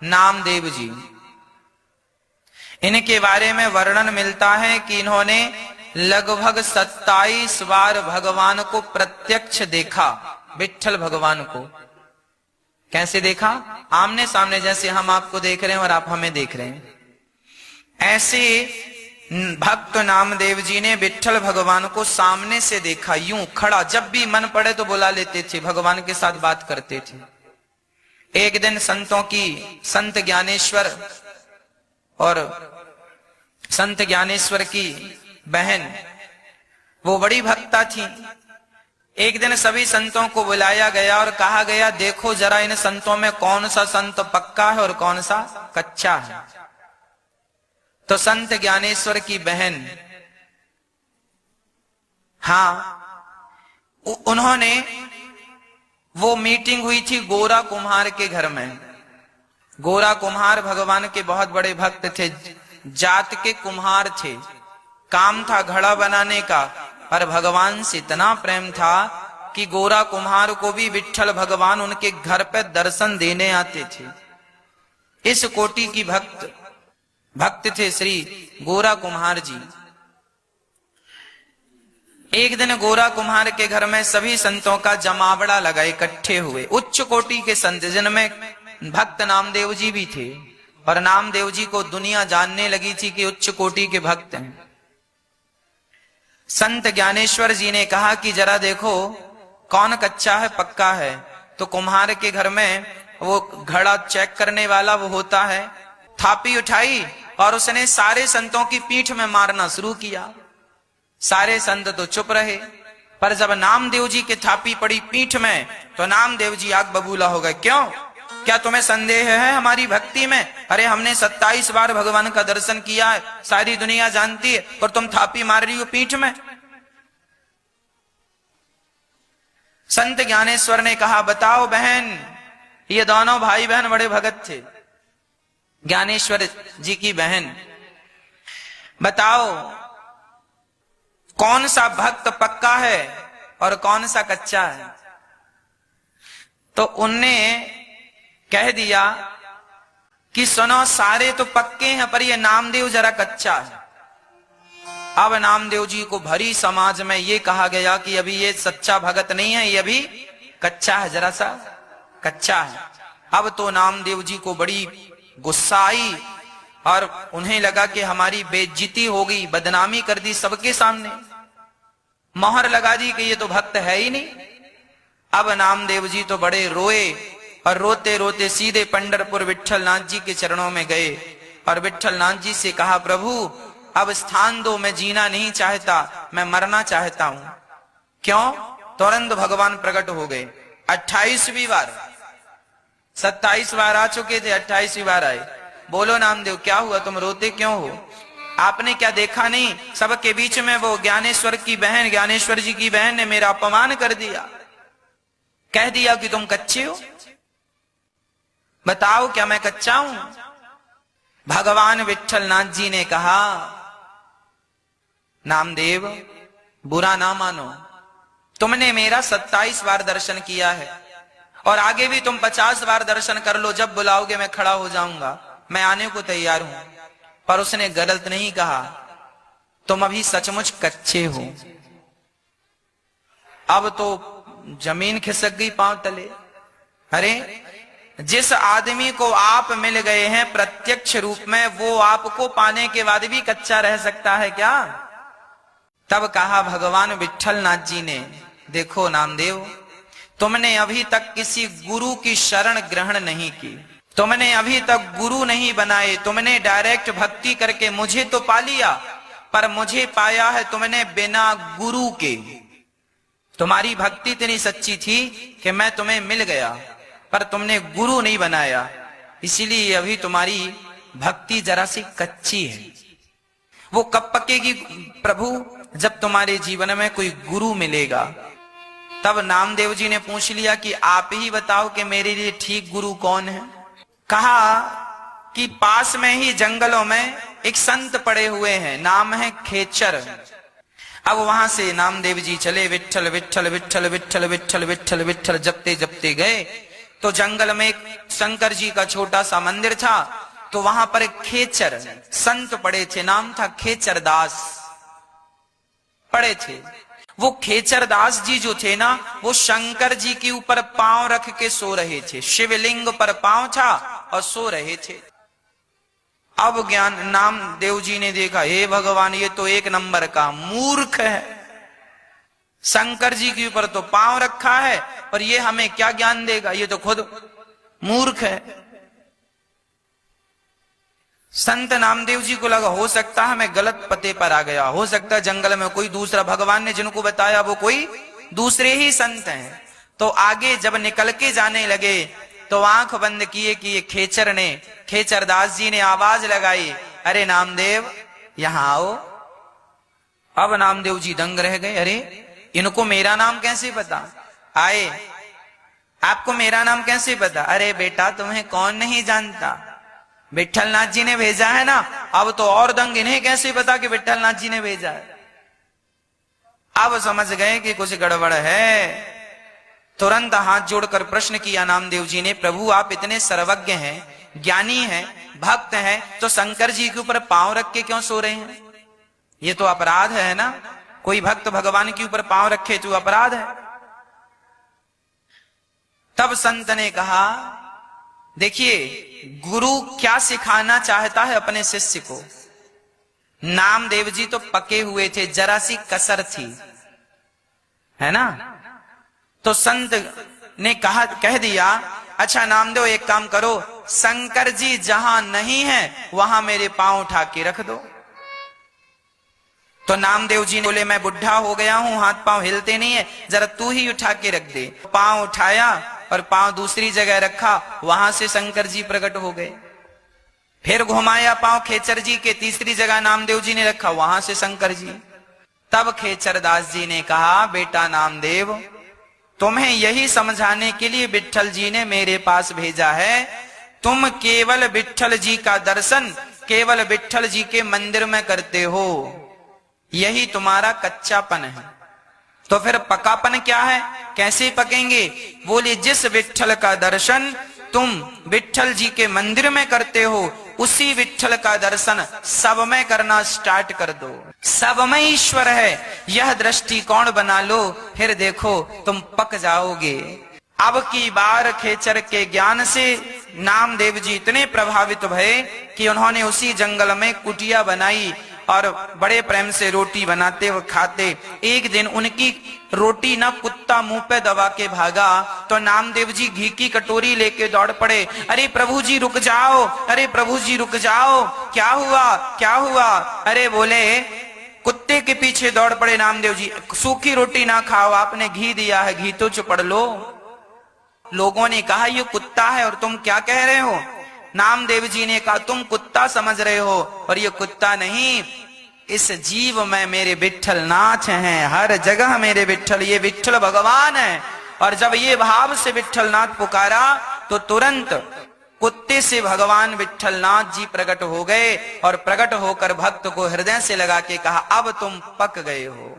नामदेव जी। इनके बारे में वर्णन मिलता है कि इन्होंने लगभग 27 बार भगवान को प्रत्यक्ष देखा। विट्ठल भगवान को कैसे देखा? आमने सामने, जैसे हम आपको देख रहे हैं और आप हमें देख रहे हैं। ऐसे भक्त नामदेव जी ने विट्ठल भगवान को सामने से देखा, यूं खड़ा। जब भी मन पड़े तो बुला लेते थे, भगवान के साथ बात करते थे। एक दिन संत ज्ञानेश्वर और संत ज्ञानेश्वर की बहन, वो बड़ी भक्ता थी। एक दिन सभी संतों को बुलाया गया और कहा गया, देखो जरा इन संतों में कौन सा संत पक्का है और कौन सा कच्चा है। तो संत ज्ञानेश्वर की बहन, उन्होंने, वो मीटिंग हुई थी गोरा कुम्हार के घर में। गोरा कुम्हार भगवान के बहुत बड़े भक्त थे, जात के कुम्हार थे। काम था घड़ा बनाने का, पर भगवान से इतना प्रेम था कि गोरा कुम्हार को भी विट्ठल भगवान उनके घर पे दर्शन देने आते थे। इस कोटि की भक्त थे श्री गोरा कुम्हार जी। एक दिन गोरा कुम्हार के घर में सभी संतों का जमावड़ा लगा, इकट्ठे हुए उच्च कोटि के संत, जिनमें भक्त नामदेव जी भी थे। और नामदेव जी को दुनिया जानने लगी थी कि उच्च कोटि के भक्त हैं। संत ज्ञानेश्वर जी ने कहा कि जरा देखो कौन कच्चा है पक्का है। तो कुम्हार के घर में वो घड़ा चेक करने वाला वो होता है, थापी उठाई और उसने सारे संतों की पीठ में मारना शुरू किया। सारे संत तो चुप रहे, पर जब नामदेव जी की थापी पड़ी पीठ में तो नामदेव जी आग बबूला हो गए। क्यों? क्या तुम्हें संदेह है हमारी भक्ति में? अरे हमने 27 बार भगवान का दर्शन किया है, सारी दुनिया जानती है, और तुम थापी मार रही हो पीठ में। संत ज्ञानेश्वर ने कहा, बताओ बहन, ये दोनों भाई बहन बड़े भगत थे। ज्ञानेश्वर जी की बहन, बताओ कौन सा भक्त पक्का है और कौन सा कच्चा है। तो उनने कह दिया कि सुनो, सारे तो पक्के हैं, पर ये नामदेव जरा कच्चा है। अब नामदेव जी को भरी समाज में ये कहा गया कि अभी ये सच्चा भगत नहीं है, ये अभी कच्चा है, जरा सा कच्चा है। अब तो नामदेव जी को बड़ी गुस्सा आई और उन्हें लगा कि हमारी बेइज्जती हो गई, बदनामी कर दी सबके सामने, मोहर लगा दी कि ये तो भक्त है ही नहीं। अब नामदेव जी तो बड़े रोए और रोते रोते सीधे पंढरपुर विट्ठल नाथ जी के चरणों में गए और विट्ठल नाथ जी से कहा, प्रभु अब स्थान दो, मैं जीना नहीं चाहता, मैं मरना चाहता हूं। क्यों? तुरंत भगवान प्रकट हो गए। 28वीं बार, 27 बार आ चुके थे, 28वीं बार आए। बोलो नामदेव, क्या हुआ? तुम रोते क्यों हो? आपने क्या देखा नहीं? सबके बीच में वो ज्ञानेश्वर की बहन, ज्ञानेश्वर जी की बहन ने मेरा अपमान कर दिया, कह दिया कि तुम कच्चे हो। बताओ क्या मैं कच्चा हूं? भगवान विट्ठल नाथ जी ने कहा, नामदेव बुरा ना मानो, तुमने मेरा 27 बार दर्शन किया है और आगे भी तुम 50 बार दर्शन कर लो, जब बुलाओगे मैं खड़ा हो जाऊंगा, मैं आने को तैयार हूं। पर उसने गलत नहीं कहा, तुम अभी सचमुच कच्चे हो। अब तो जमीन खिसक गई पांव तले। अरे जिस आदमी को आप मिल गए हैं प्रत्यक्ष रूप में, वो आपको पाने के बाद भी कच्चा रह सकता है क्या? तब कहा भगवान विट्ठल नाथ जी ने, देखो नामदेव, तुमने अभी तक किसी गुरु की शरण ग्रहण नहीं की, तुमने अभी तक गुरु नहीं बनाए, तुमने डायरेक्ट भक्ति करके मुझे तो पा लिया, पर मुझे पाया है तुमने बिना गुरु के। तुम्हारी भक्ति इतनी सच्ची थी कि मैं तुम्हें मिल गया, पर तुमने गुरु नहीं बनाया, इसीलिए अभी तुम्हारी भक्ति जरा सी कच्ची है। वो कब पकेगी प्रभु? जब तुम्हारे जीवन में कोई गुरु मिलेगा। तब नामदेव जी ने पूछ लिया कि आप ही बताओ कि मेरे लिए ठीक गुरु कौन है। कहा कि पास में ही जंगलों में एक संत पड़े हुए हैं, नाम है खेचर। अब वहां से नामदेव जी चले, विट्ठल विट्ठल विट्ठल विट्ठल विट्ठल विट्ठल विट्ठल जपते जपते गए तो जंगल में एक शंकर जी का छोटा सा मंदिर था, तो वहां पर एक खेचर संत पड़े थे, नाम था खेचर दास पड़े थे। वो खेचर दास जी जो थे ना, वो शंकर जी के ऊपर पांव रख के सो रहे थे, शिवलिंग पर पांव था और सो रहे थे। अब ज्ञान नामदेव जी ने देखा, हे भगवान ये तो एक नंबर का मूर्ख है, शंकर जी के ऊपर तो पांव रखा है और ये हमें क्या ज्ञान देगा, ये तो खुद मूर्ख है। संत नामदेव जी को लगा हो सकता है मैं गलत पते पर आ गया, हो सकता है जंगल में कोई दूसरा, भगवान ने जिनको बताया वो कोई दूसरे ही संत हैं। तो आगे जब निकल के जाने लगे तो आंख बंद किए कि ये खेचर दास जी ने आवाज लगाई, अरे नामदेव यहां आओ। अब नामदेव जी दंग रह गए, अरे इनको मेरा नाम कैसे पता? आए, आपको मेरा नाम कैसे पता? अरे बेटा तुम्हें कौन नहीं जानता, विट्ठलनाथ जी ने भेजा है ना। अब तो और दंग, इन्हें कैसे पता कि विट्ठलनाथ जी ने भेजा है? अब समझ गए कि कुछ गड़बड़ है। तुरंत हाथ जोड़कर प्रश्न किया नामदेव जी ने, प्रभु आप इतने सर्वज्ञ हैं, ज्ञानी हैं, भक्त हैं, तो शंकर जी के ऊपर पांव रख के क्यों सो रहे हैं? ये तो अपराध है ना, कोई भक्त भगवान के ऊपर पांव रखे तो अपराध है। तब संत ने कहा, देखिए गुरु क्या सिखाना चाहता है अपने शिष्य को। नामदेव जी तो पके हुए थे, जरा सी कसर थी, है ना। तो संत ने कह दिया, अच्छा नामदेव एक काम करो, शंकर जी जहां नहीं है वहां मेरे पांव उठा के रख दो। तो नामदेव जी ने बोले, मैं बुढ़ा हो गया हूं, हाथ पांव हिलते नहीं है, जरा तू ही उठा के रख दे। पांव उठाया और पांव दूसरी जगह रखा, वहां से शंकर जी प्रकट हो गए। फिर घुमाया पांव खेचर जी के, तीसरी जगह नामदेव जी ने रखा, वहां से शंकर जी। तब खेचर दास जी ने कहा, बेटा नामदेव तुम्हें यही समझाने के लिए विट्ठल जी ने मेरे पास भेजा है। तुम केवल विट्ठल जी का दर्शन केवल विट्ठल जी के मंदिर में करते हो, यही तुम्हारा कच्चापन है। तो फिर पकापन क्या है, कैसे पकेंगे? बोले जिस विट्ठल का दर्शन तुम विट्ठल जी के मंदिर में करते हो, उसी विट्ठल का दर्शन सब में करना स्टार्ट कर दो। सब में ईश्वर है, यह दृष्टिकोण बना लो, फिर देखो तुम पक जाओगे। अब की बार खेचर के ज्ञान से नामदेव जी इतने प्रभावित भये कि उन्होंने उसी जंगल में कुटिया बनाई और बड़े प्रेम से रोटी बनाते व खाते। एक दिन उनकी रोटी ना कुत्ता मुंह पे दबा के भागा, तो नामदेव जी घी की कटोरी लेके दौड़ पड़े। अरे प्रभु जी रुक जाओ, अरे प्रभु जी रुक जाओ, क्या हुआ क्या हुआ? अरे बोले कुत्ते के पीछे दौड़ पड़े नामदेव जी, सूखी रोटी ना खाओ, आपने घी दिया है, घी तो चुपड़ लो। लोगों ने कहा ये कुत्ता है और तुम क्या कह रहे हो? नामदेव जी ने कहा तुम कुत्ता समझ रहे हो और ये कुत्ता नहीं, इस जीव में मेरे विट्ठल नाथ हैं, हर जगह मेरे विट्ठल, ये विट्ठल भगवान है। और जब ये भाव से विट्ठल नाथ पुकारा तो तुरंत कुत्ते से भगवान विट्ठल नाथ जी प्रकट हो गए और प्रकट होकर भक्त को हृदय से लगा के कहा, अब तुम पक गए हो।